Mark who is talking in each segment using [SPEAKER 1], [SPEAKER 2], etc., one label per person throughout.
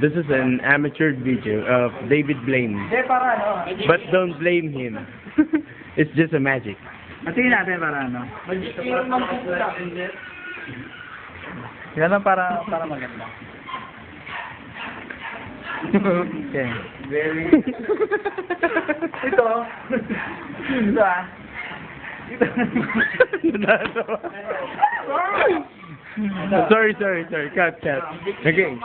[SPEAKER 1] This is an amateur video of David Blaine.
[SPEAKER 2] Hindi, para ano.
[SPEAKER 1] But don't blame him. It's just a magic.
[SPEAKER 2] Matiin natin para ano. Yan lang para maganda. Okay. Very... Ito. Ito ah. Ito.
[SPEAKER 1] Sorry. Cut. Okay.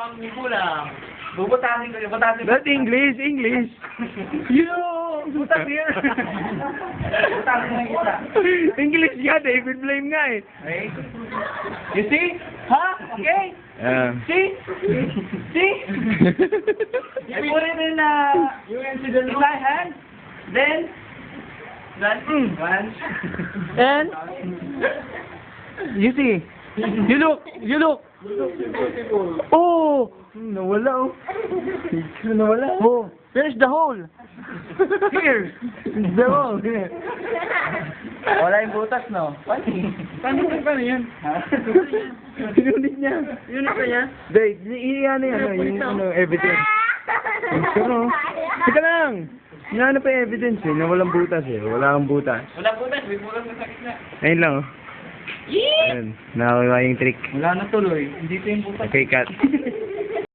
[SPEAKER 2] Bubutasin ko yun.
[SPEAKER 1] Not English. You!
[SPEAKER 2] Butas here. Bubutasin ko yung isa.
[SPEAKER 1] English nga, David Blaine nga eh.
[SPEAKER 2] Okay. You see? Huh? Okay? See? I put it in my hand. Then, one. And, you see? You look. Oh! Nawala oh. Nawala. Oh, finish the hole. Here. The hole. Wala yung butas, no? Paano yan?
[SPEAKER 1] Unit niya.
[SPEAKER 2] Unit pa niya?
[SPEAKER 1] Dave, yung evidence. Pero, teka lang. Ano pa yung evidence eh, na walang butas eh. Wala kang butas.
[SPEAKER 2] Wala butas, may butas na sakit na.
[SPEAKER 1] Ayun lang oh. Ayun, nakakuha yung trick.
[SPEAKER 2] Wala na tuloy. Hindi ito yung butas.
[SPEAKER 1] Okay, cut.